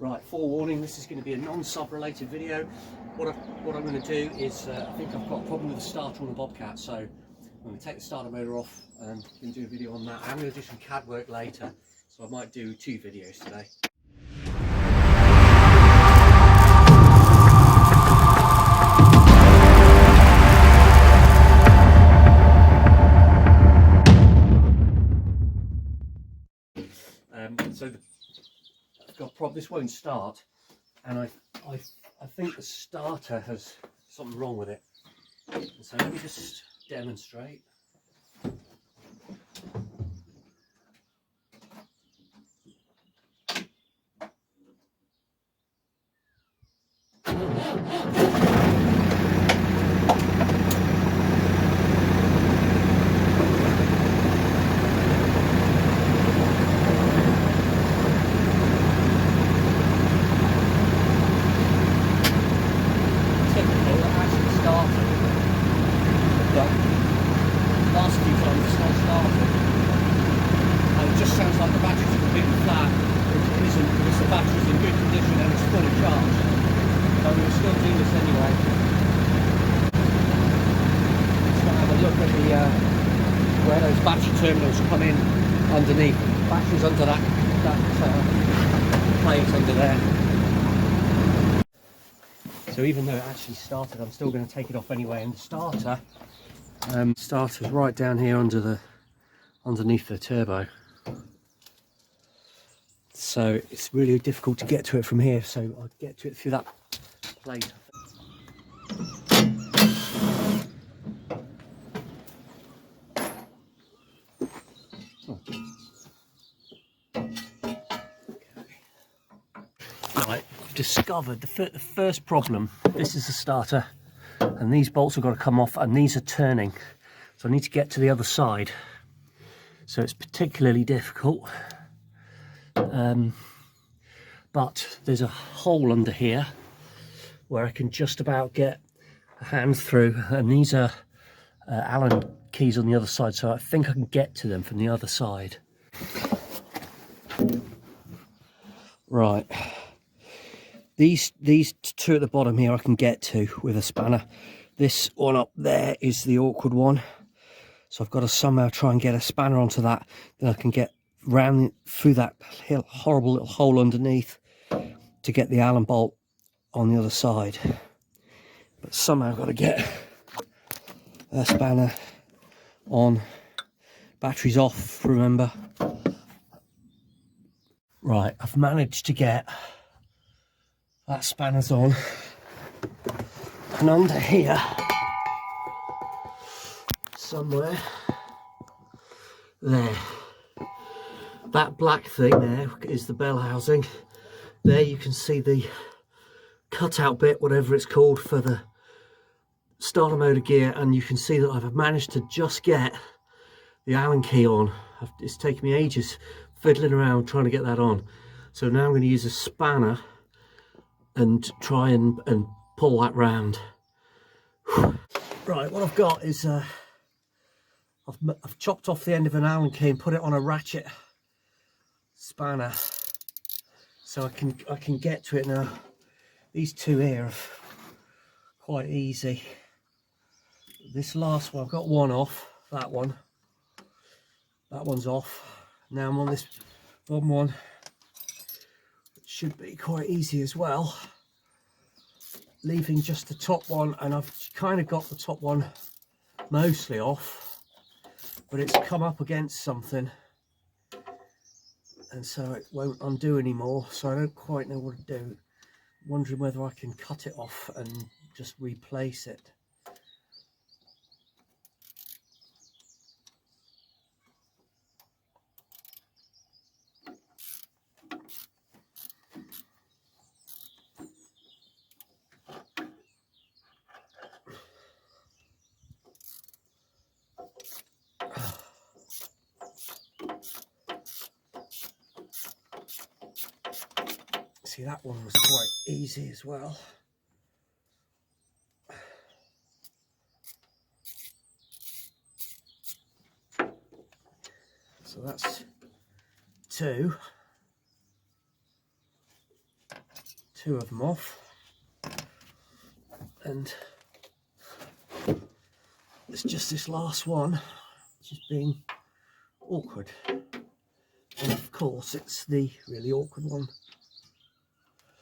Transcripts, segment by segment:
Right, forewarning, this is going to be a non-sub related video. What I'm going to do is, I think I've got a problem with the starter on the Bobcat, so I'm going to take the starter motor off and can do a video on that. I'm going to do some CAD work later, so I might do 2 videos today. I've got a problem, this won't start, and I think the starter has something wrong with it. So let me just demonstrate. Last few times it's not started, and it just sounds like the battery's completely flat. It isn't, because the battery's in good condition and it's fully charged. So we'll still do this anyway. Just want to have a look at the where those battery terminals come in underneath. The battery's under that plate under there. So even though it actually started, I'm still going to take it off anyway. And the starter's right down here underneath the turbo. So it's really difficult to get to it from here. So I'll get to it through that plate. Right, I've discovered the first problem. This is the starter, and these bolts have got to come off, and these are turning. So I need to get to the other side. So it's particularly difficult. But there's a hole under here where I can just about get a hand through, and these are Allen keys on the other side, so I think I can get to them from the other side. Right. These 2 at the bottom here I can get to with a spanner. This one up there is the awkward one. So I've got to somehow try and get a spanner onto that. Then I can get round through that horrible little hole underneath to get the Allen bolt on the other side. But somehow I've got to get a spanner on. Batteries off, remember. Right, I've managed to get that spanner's on, and under here somewhere there, that black thing there is the bell housing. There you can see the cutout bit, whatever it's called, for the starter motor gear, and you can see that I've managed to just get the Allen key on. It's taken me ages fiddling around trying to get that on. So now I'm going to use a spanner and try and pull that round. Right, what I've got is I've chopped off the end of an Allen key and put it on a ratchet spanner, so I can get to it now. These 2 here are quite easy. This last one, I've got one off. That one's off. Now I'm on this bottom one. It should be quite easy as well, leaving just the top one, and I've kind of got the top one mostly off, but it's come up against something, and so it won't undo anymore. So I don't quite know what to do. I'm wondering whether I can cut it off and just replace it. See, that one was quite easy as well. So that's 2. 2 of them off, and it's just this last one which is being awkward. And of course it's the really awkward one.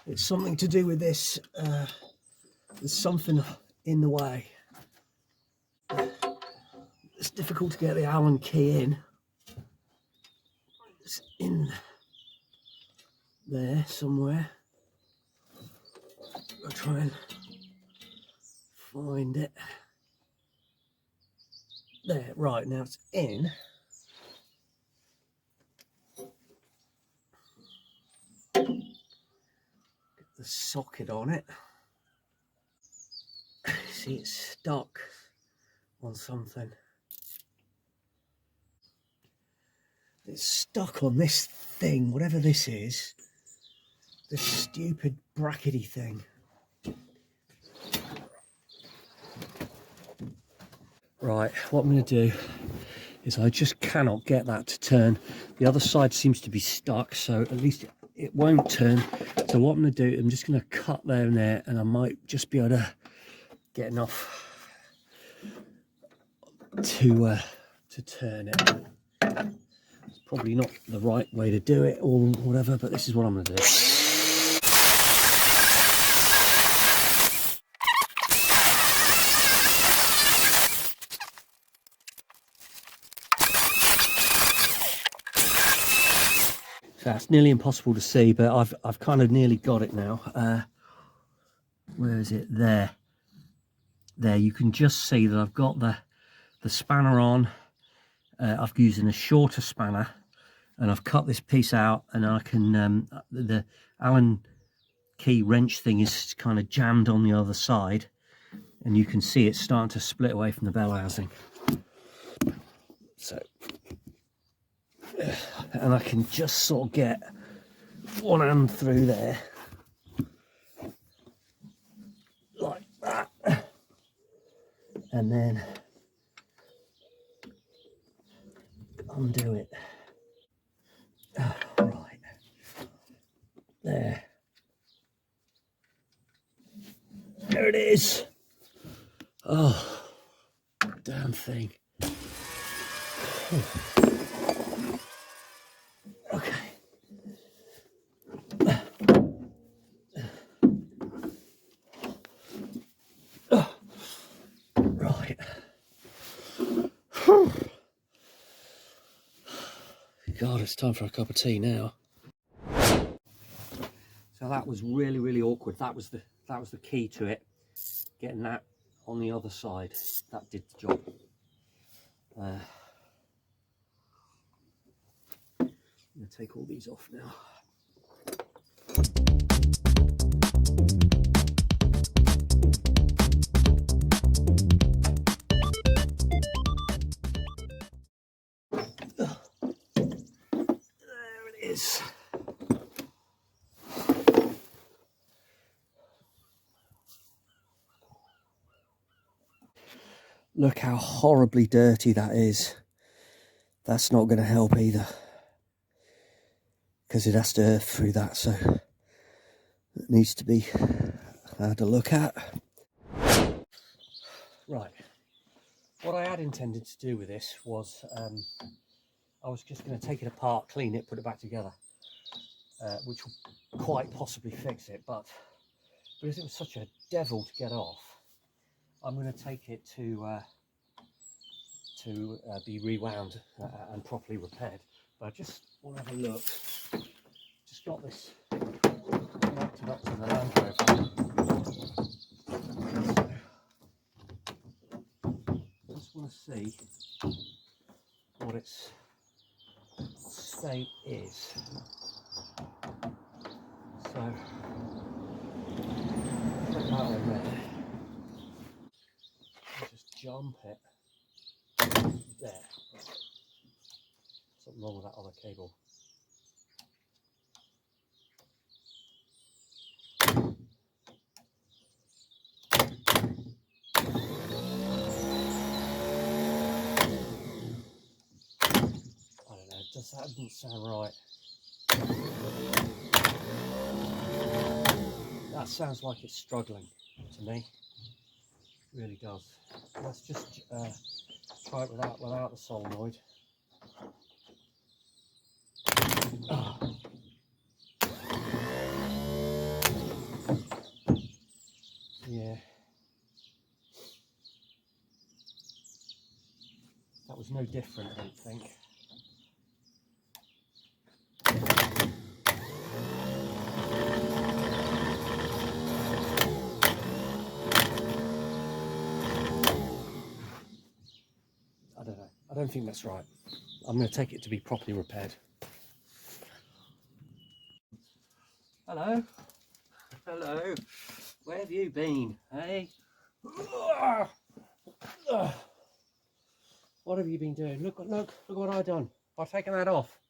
It's something to do with this, there's something in the way. It's difficult to get the Allen key in. It's in there somewhere. I'll try and find it. There, right, now it's in. Get the socket on it. See, it's stuck on something. It's stuck on this thing, whatever this is. This stupid brackety thing. Right, what I'm going to do is I just cannot get that to turn. The other side seems to be stuck, so at least it won't turn. So what I'm going to do, I'm just going to cut there and there, and I might just be able to get enough to turn it. It's probably not the right way to do it or whatever, but this is what I'm going to do. So that's nearly impossible to see, but I've kind of nearly got it now. Where is it? There. There, you can just see that I've got the spanner on. I've used a shorter spanner, and I've cut this piece out, and I can the Allen key wrench thing is kind of jammed on the other side, and you can see it's starting to split away from the bell housing. So, and I can just sort of get one hand through there like that, and then undo it. Right there. There it is. Oh, damn thing. Okay. Right. God, it's time for a cup of tea now. So that was really, really awkward. That was the key to it. Getting that on the other side, that did the job. I'm going to take all these off now. There it is. Look how horribly dirty that is. That's not going to help either, because it has to earth through that, so it needs to be had a look at. Right, what I had intended to do with this was I was just going to take it apart, clean it, put it back together, which will quite possibly fix it, but because it was such a devil to get off, I'm going to take it to be rewound and properly repaired. But I just want to have a look. Just got this connected up to the Land Rover. Just want to see what its state is. So put that on there. Just jump it. There. Something wrong with that other cable. I don't know, that doesn't sound right. That sounds like it's struggling to me. It really does. Let's just try it without the solenoid. Oh. Yeah. That was no different, I don't think. I don't know. I don't think that's right. I'm going to take it to be properly repaired. Hello. Hello. Where have you been, hey? What have you been doing? Look what I've done. I've taken that off.